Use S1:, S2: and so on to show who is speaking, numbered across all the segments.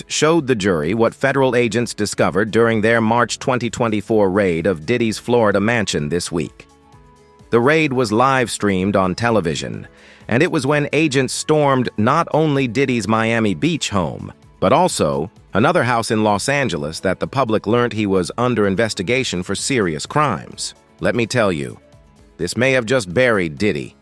S1: showed the jury what federal agents discovered during their March 2024 raid of Diddy's Florida mansion this week. The raid was live-streamed on television, and it was when agents stormed not only Diddy's Miami Beach home, but also another house in Los Angeles that the public learned he was under investigation for serious crimes. Let me tell you, this may have just buried Diddy.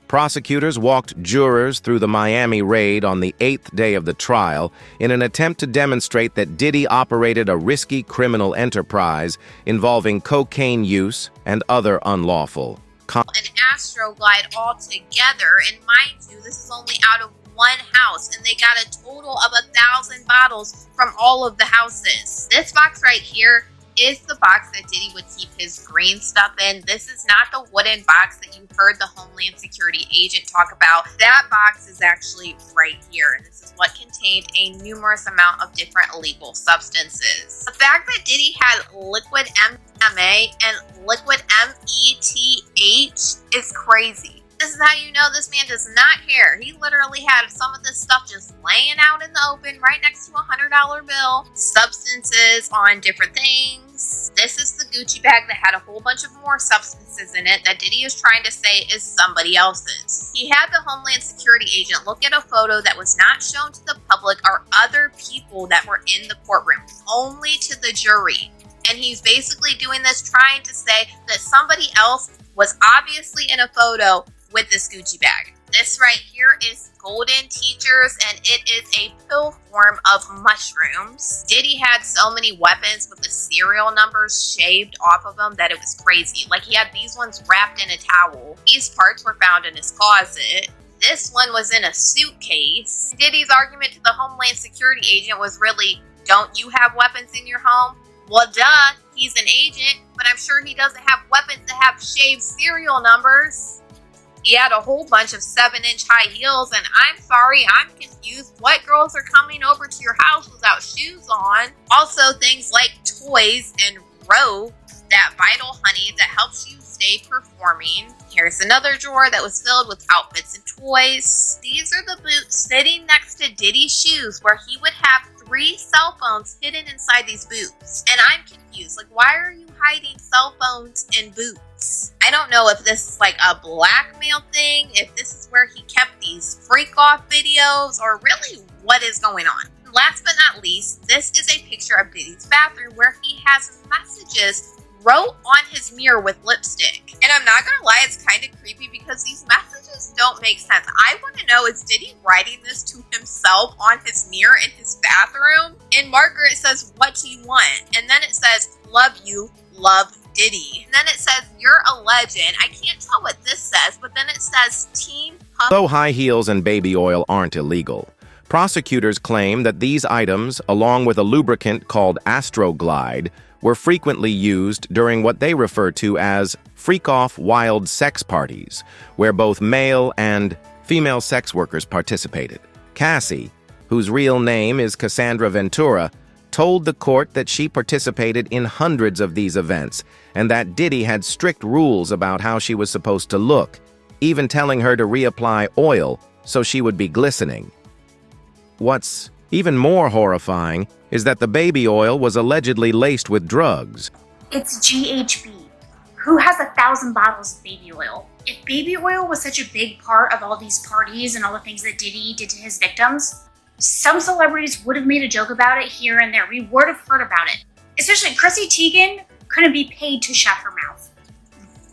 S1: Prosecutors walked jurors through the Miami raid on the 8th day of the trial in an attempt to demonstrate that Diddy operated a risky criminal enterprise involving cocaine use and other unlawful
S2: an Astroglide altogether, and mind you, this is only out of one house, and they got a total of 1,000 bottles from all of the houses. This box right here is the box that Diddy would keep his green stuff in. This is not the wooden box that you heard the Homeland Security agent talk about. That box is actually right here, and this is what contained a numerous amount of different illegal substances. The fact that Diddy had liquid MDMA and liquid METH is crazy. This is how you know this man does not care. He literally had some of this stuff just laying out in the open right next to a $100 bill. Substances on different things. This is the Gucci bag that had a whole bunch of more substances in it that Diddy is trying to say is somebody else's. He had the Homeland Security agent look at a photo that was not shown to the public or other people that were in the courtroom, only to the jury. And he's basically doing this trying to say that somebody else was obviously in a photo with this Gucci bag. This right here is Golden Teachers, and it is a pill form of mushrooms. Diddy had so many weapons with the serial numbers shaved off of them that it was crazy. Like, he had these ones wrapped in a towel. These parts were found in his closet. This one was in a suitcase. Diddy's argument to the Homeland Security agent was really, don't you have weapons in your home? Well, duh, he's an agent, but I'm sure he doesn't have weapons that have shaved serial numbers. He had a whole bunch of 7-inch high heels, and I'm sorry, I'm confused. What girls are coming over to your house without shoes on? Also, things like toys and robe, that Vital Honey that helps you stay performing. Here's another drawer that was filled with outfits and toys. These are the boots sitting next to Diddy's shoes, where he would have 3 cell phones hidden inside these boots. And I'm confused. Like, why are you hiding cell phones in boots? I don't know if this is like a blackmail thing, if this is where he kept these freak-off videos, or really what is going on. Last but not least, this is a picture of Diddy's bathroom where he has messages wrote on his mirror with lipstick. And I'm not gonna lie, it's kind of creepy because these messages don't make sense. I want to know, is Diddy writing this to himself on his mirror in his bathroom? In marker it says, what do you want? And then it says, love you, love Diddy. And then it says, you're a legend. I can't tell what this says, but then it says Team Puff.
S1: Though high heels and baby oil aren't illegal, prosecutors claim that these items, along with a lubricant called Astroglide, were frequently used during what they refer to as freak-off wild sex parties, where both male and female sex workers participated. Cassie, whose real name is Cassandra Ventura, told the court that she participated in hundreds of these events and that Diddy had strict rules about how she was supposed to look, even telling her to reapply oil so she would be glistening. What's even more horrifying is that the baby oil was allegedly laced with drugs.
S3: It's GHB. Who has 1,000 bottles of baby oil? If baby oil was such a big part of all these parties and all the things that Diddy did to his victims, some celebrities would have made a joke about it here and there. We would have heard about it. Especially Chrissy Teigen couldn't be paid to shut her mouth.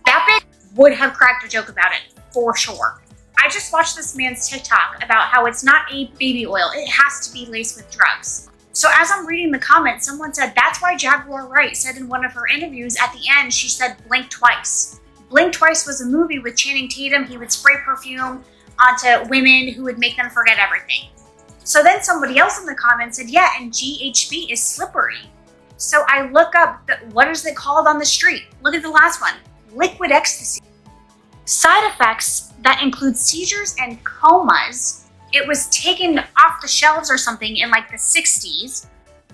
S3: That bitch would have cracked a joke about it, for sure. I just watched this man's TikTok about how it's not a baby oil. It has to be laced with drugs. So as I'm reading the comments, someone said, that's why Jaguar Wright said in one of her interviews at the end, she said, blink twice. Blink Twice was a movie with Channing Tatum. He would spray perfume onto women who would make them forget everything. So then somebody else in the comments said, yeah, and GHB is slippery. So I look up, what is it called on the street? Look at the last one, liquid ecstasy. Side effects that include seizures and comas. It was taken off the shelves or something in like the 60s.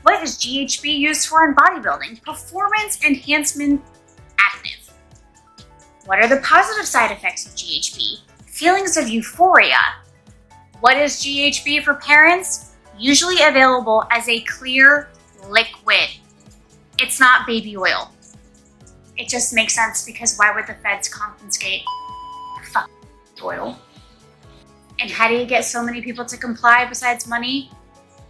S3: What is GHB used for in bodybuilding? Performance enhancement additive. What are the positive side effects of GHB? Feelings of euphoria. What is GHB for parents? usually available as a clear liquid. It's not baby oil. It just makes sense because why would the feds confiscate oil? And how do you get so many people to comply besides money?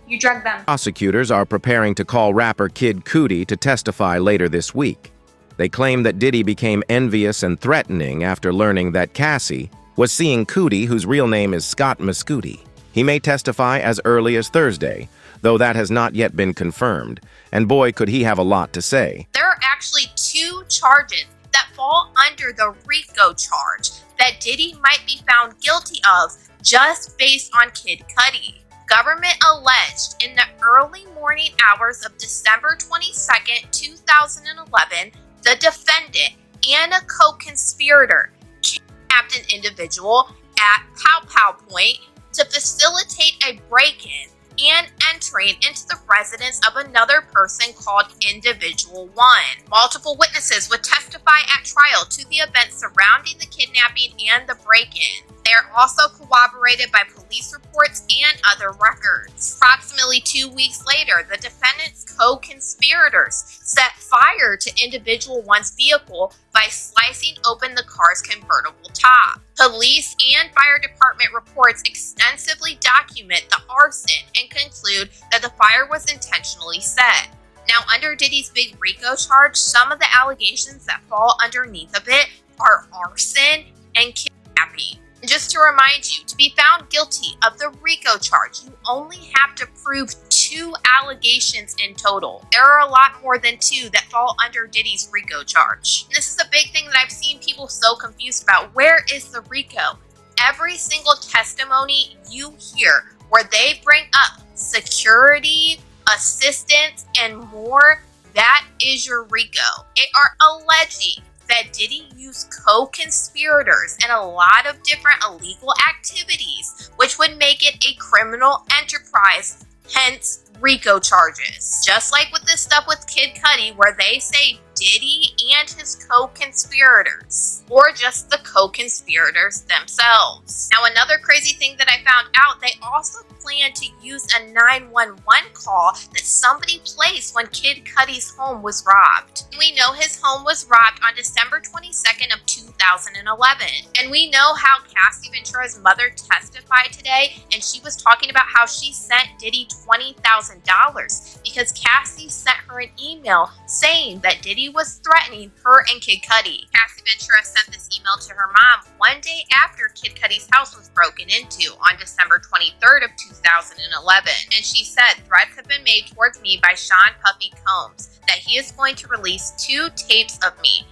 S3: You drug them.
S1: Prosecutors are preparing to call rapper Kid Cudi to testify later this week. They claim that Diddy became envious and threatening after learning that Cassie was seeing Cudi, whose real name is Scott Mescudi. He may testify as early as Thursday, though that has not yet been confirmed, and boy, could he have a lot to say.
S2: There are actually 2 charges that fall under the RICO charge that Diddy might be found guilty of just based on Kid Cudi. Government alleged in the early morning hours of December 22nd, 2011, the defendant and a co-conspirator kidnapped an individual at Pow Pow Point to facilitate a break-in and entering into the residence of another person called Individual 1. Multiple witnesses would testify at trial to the events surrounding the kidnapping and the break-in. They are also corroborated by police reports and other records. Approximately 2 weeks later, the defendant's co-conspirators set fire to Individual 1's vehicle by slicing open the car's convertible top. Police and fire department reports extensively document the arson and conclude that the fire was intentionally set. Now, under Diddy's big RICO charge, some of the allegations that fall underneath of it are arson and kidnapping. And just to remind you, to be found guilty of the RICO charge, you only have to prove 2 allegations in total. There are a lot more than 2 that fall under Diddy's RICO charge. And this is a big thing that I've seen people so confused about. Where is the RICO? Every single testimony you hear where they bring up security, assistance, and more, that is your RICO. They are alleging that Diddy used co-conspirators in a lot of different illegal activities, which would make it a criminal enterprise, hence RICO charges. Just like with this stuff with Kid Cudi, where they say Diddy and his co-conspirators, or just the co-conspirators themselves. Now, another crazy thing that I found out, they also plan to use a 911 call that somebody placed when Kid Cudi's home was robbed. We know his home was robbed on December 22nd of 2011. And we know how Cassie Ventura's mother testified today, and she was talking about how she sent Diddy $20,000 because Cassie sent her an email saying that Diddy was threatening her and Kid Cudi. Cassie Ventura sent this email to her mom one day after Kid Cudi's house was broken into on December 23rd of 2011. And she said, threats have been made towards me by Sean Puffy Combs that he is going to release 2 tapes of me.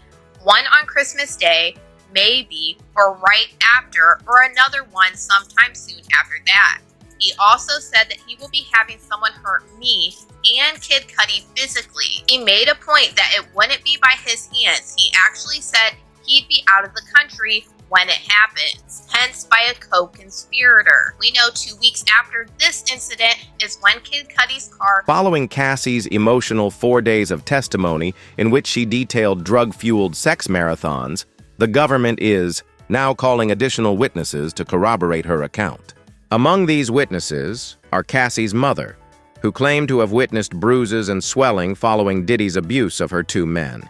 S2: One on Christmas Day, maybe, or right after, or another one sometime soon after that. He also said that he will be having someone hurt me and Kid Cudi physically. He made a point that it wouldn't be by his hands. He actually said he'd be out of the country when it happens, hence by a co-conspirator. We know 2 weeks after this incident is when Kid Cudi's car...
S1: Following Cassie's emotional 4 days of testimony in which she detailed drug-fueled sex marathons, the government is now calling additional witnesses to corroborate her account. Among these witnesses are Cassie's mother, who claimed to have witnessed bruises and swelling following Diddy's abuse of her 2 men.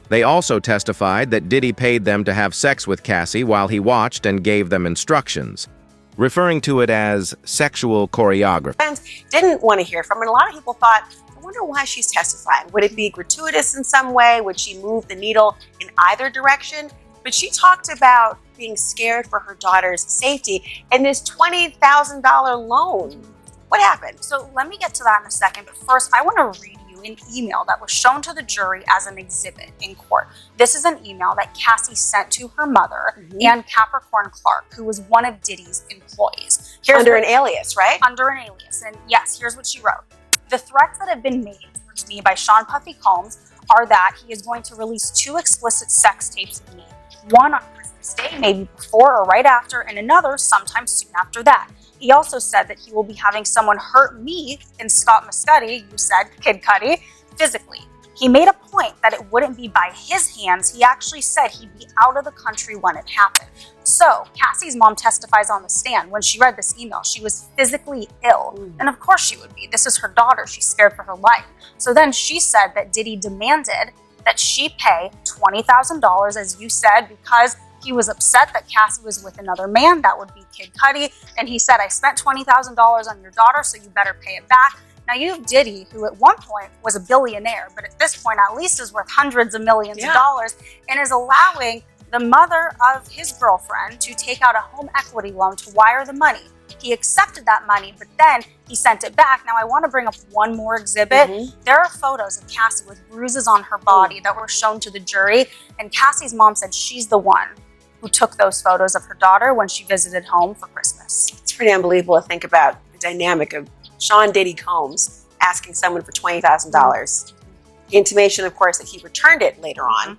S1: They also testified that Diddy paid them to have sex with Cassie while he watched and gave them instructions, referring to it as sexual choreography.
S4: Friends didn't want to hear from it. A lot of people thought, I wonder why she's testifying. Would it be gratuitous in some way? Would she move the needle in either direction? But she talked about being scared for her daughter's safety and this $20,000 loan. What happened?
S3: So let me get to that in a second, but first I want to read you an email that was shown to the jury as an exhibit in court. This is an email that Cassie sent to her mother and Capricorn Clark, who was one of Diddy's employees.
S4: Under an alias, right?
S3: Under an alias. And yes, here's what she wrote. The threats that have been made towards me by Sean Puffy Combs are that he is going to release 2 explicit sex tapes of me. One on Christmas Day, maybe before or right after, and another sometime soon after that. He also said that he will be having someone hurt me and Scott Mescudi, you said, Kid Cudi, physically. He made a point that it wouldn't be by his hands. He actually said he'd be out of the country when it happened. So Cassie's mom testifies on the stand. When she read this email, she was physically ill. And of course she would be. This is her daughter. She's scared for her life. So then she said that Diddy demanded that she pay $20,000, as you said, because he was upset that Cassie was with another man. That would be Kid Cudi. And he said, I spent $20,000 on your daughter, so you better pay it back. Now you have Diddy, who at one point was a billionaire, but at this point at least is worth hundreds of millions of dollars, and is allowing the mother of his girlfriend to take out a home equity loan to wire the money. He accepted that money, but then he sent it back. Now I want to bring up one more exhibit. There are photos of Cassie with bruises on her body that were shown to the jury, and Cassie's mom said she's the one who took those photos of her daughter when she visited home for Christmas.
S4: It's pretty unbelievable to think about the dynamic of Sean Diddy Combs asking someone for $20,000. The intimation, of course, that he returned it later on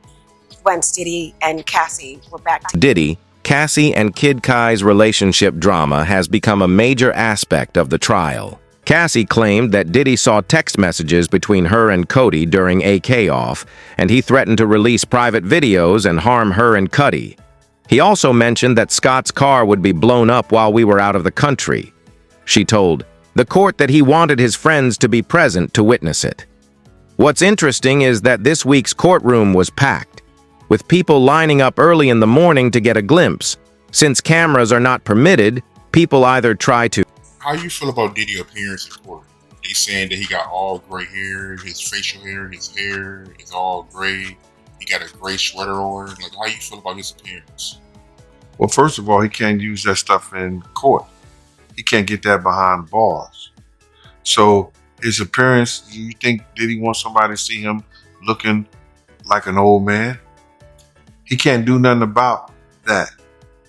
S4: once Diddy and Cassie were back together.
S1: Diddy, Cassie, and Kid Cudi's relationship drama has become a major aspect of the trial. Cassie claimed that Diddy saw text messages between her and Cudi during AK off, and he threatened to release private videos and harm her and Cudi. He also mentioned that Scott's car would be blown up while we were out of the country. She told the court that he wanted his friends to be present to witness it. What's interesting is that this week's courtroom was packed, with people lining up early in the morning to get a glimpse. Since cameras are not permitted, people either try to...
S5: How you feel about Diddy's appearance in court? They saying that he got all gray hair, his facial hair, his hair is all gray. He got a gray sweater on. Like, how you feel about his appearance?
S6: Well, first of all, he can't use that stuff in court. He can't get that behind bars. So his appearance, do you think Diddy wants somebody to see him looking like an old man? He can't do nothing about that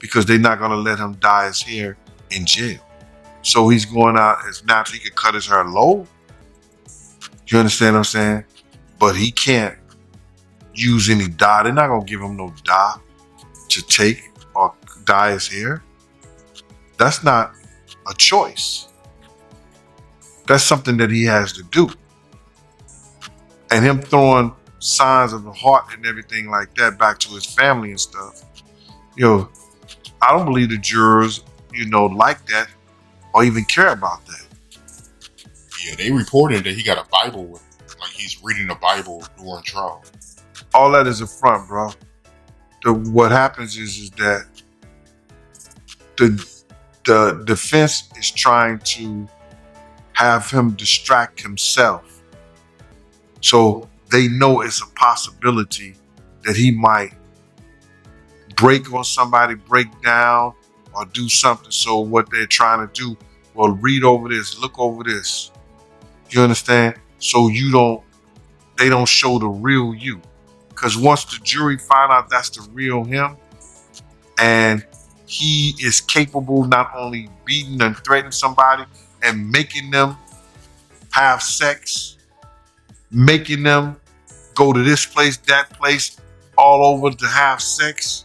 S6: because they're not going to let him dye his hair in jail. So he's going out as natural. He could cut his hair low. You understand what I'm saying? But he can't use any dye. They're not going to give him no dye to take or dye his hair. That's not a choice. That's something that he has to do. And him throwing signs of the heart and everything like that back to his family and stuff. I don't believe the jurors, like that or even care about that.
S5: Yeah, they reported that he got a Bible with him. Like he's reading the Bible during trial.
S6: All that is a front, bro. What happens is that the defense is trying to have him distract himself. So they know it's a possibility that he might break on somebody, break down, or do something. So what they're trying to do, well, read over this, look over this. You understand? So they don't show the real you. Because once the jury find out that's the real him, and he is capable not only beating and threatening somebody and making them have sex, making them go to this place, that place, all over to have sex,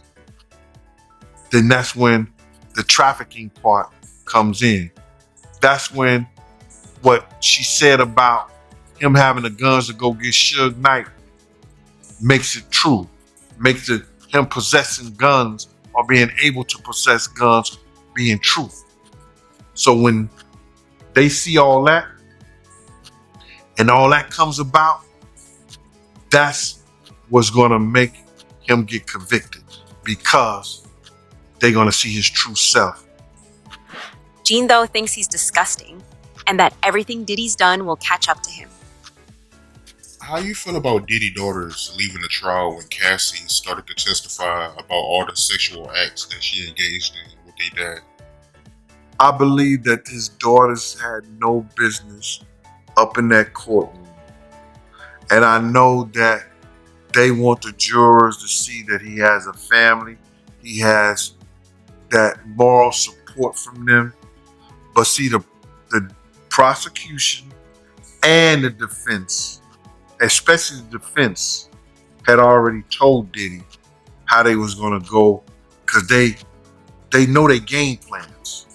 S6: then that's when the trafficking part comes in. That's when what she said about him having the guns to go get Suge Knight makes it true, makes it him possessing guns or being able to possess guns being true. So when they see all that and all that comes about, that's what's gonna make him get convicted because they're gonna see his true self.
S4: Gene, though, thinks he's disgusting and that everything Diddy's done will catch up to him.
S5: How you feel about Diddy daughters leaving the trial when Cassie started to testify about all the sexual acts that she engaged in with their dad?
S6: I believe that his daughters had no business up in that courtroom. And I know that they want the jurors to see that he has a family. He has that moral support from them. But see, the prosecution and the defense, especially the defense, had already told Diddy how they was gonna go because they know their game plans.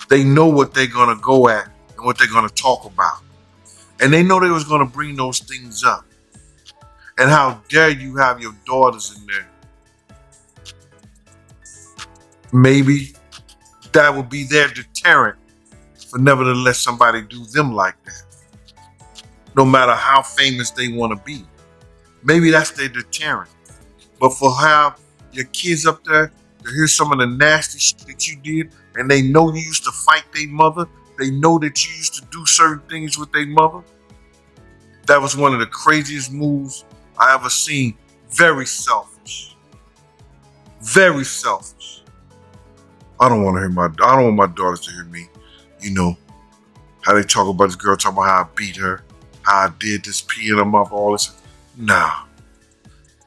S6: They know what they're gonna go at and what they're gonna talk about. And they know they was going to bring those things up. And how dare you have your daughters in there? Maybe that would be their deterrent for never to let somebody do them like that. No matter how famous they want to be. Maybe that's their deterrent. But for have your kids up there to hear some of the nasty shit that you did, and they know you used to fight their mother, they know that you used to do certain things with their mother. That was one of the craziest moves I ever seen. Very selfish. Very selfish. I don't want my daughters to hear me, how they talk about this girl, talking about how I beat her, how I did this, peeing them up, all this. Nah.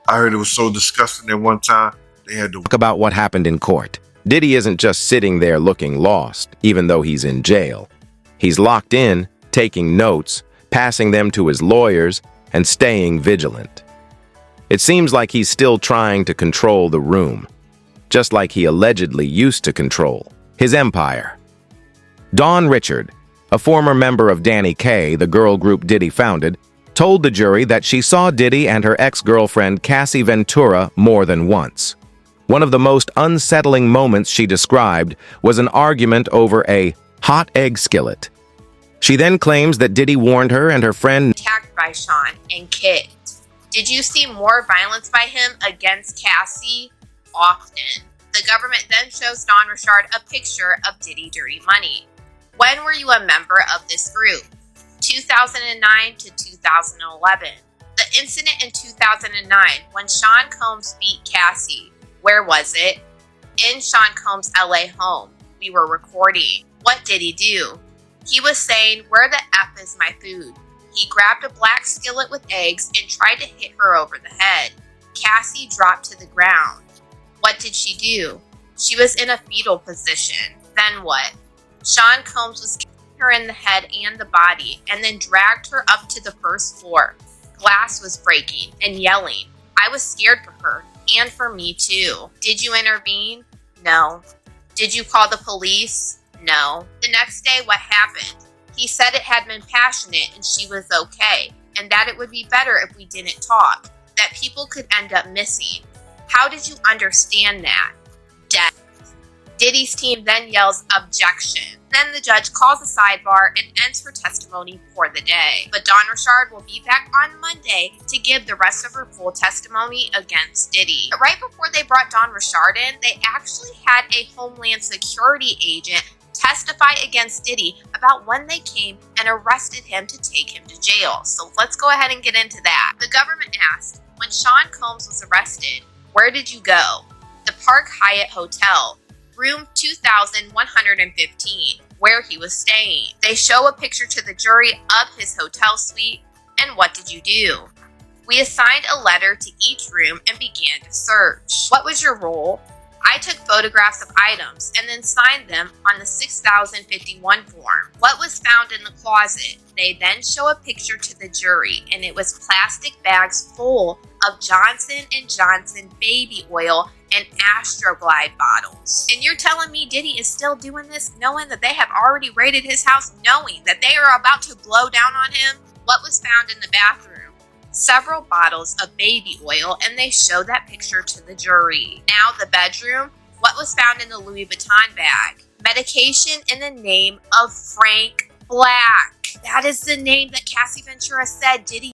S6: I heard it was so disgusting that one time they had to
S1: Talk about what happened in court. Diddy isn't just sitting there looking lost, even though he's in jail. He's locked in, taking notes, passing them to his lawyers, and staying vigilant. It seems like he's still trying to control the room, just like he allegedly used to control his empire. Dawn Richard, a former member of Danny Kaye, the girl group Diddy founded, told the jury that she saw Diddy and her ex-girlfriend Cassie Ventura more than once. One of the most unsettling moments she described was an argument over a hot egg skillet. She then claims that Diddy warned her and her friend
S2: Attacked by Sean and Kid. Did you see more violence by him against Cassie? Often. The government then shows Dawn Richard a picture of Diddy Dirty Money. When were you a member of this group? 2009 to 2011. The incident in 2009 when Sean Combs beat Cassie. Where was it? In Sean Combs' LA home. We were recording. What did he do? He was saying, "Where the F is my food?" He grabbed a black skillet with eggs and tried to hit her over the head. Cassie dropped to the ground. What did she do? She was in a fetal position. Then what? Sean Combs was kicking her in the head and the body and then dragged her up to the first floor. Glass was breaking and yelling. I was scared for her and for me too. Did you intervene? No. Did you call the police? No. The next day, what happened? He said it had been passionate and she was okay, and that it would be better if we didn't talk, that people could end up missing. How did you understand that? Death. Diddy's team then yells objection. Then the judge calls a sidebar and ends her testimony for the day. But Dawn Richard will be back on Monday to give the rest of her full testimony against Diddy. But right before they brought Dawn Richard in, they actually had a Homeland Security agent testify against Diddy about when they came and arrested him to take him to jail. So let's go ahead and get into that. The government asked, when Sean Combs was arrested, where did you go? The Park Hyatt Hotel, room 2115, where he was staying. They show a picture to the jury of his hotel suite, and what did you do? We assigned a letter to each room and began to search. What was your role? I took photographs of items and then signed them on the 6051 form. What was found in the closet? They then show a picture to the jury, and it was plastic bags full of Johnson & Johnson baby oil and Astroglide bottles. And you're telling me Diddy is still doing this, knowing that they have already raided his house, knowing that they are about to blow down on him? What was found in the bathroom? Several bottles of baby oil, and they show that picture to the jury. Now the bedroom, what was found in the Louis Vuitton bag? Medication in the name of Frank Black. That is the name that Cassie Ventura said Diddy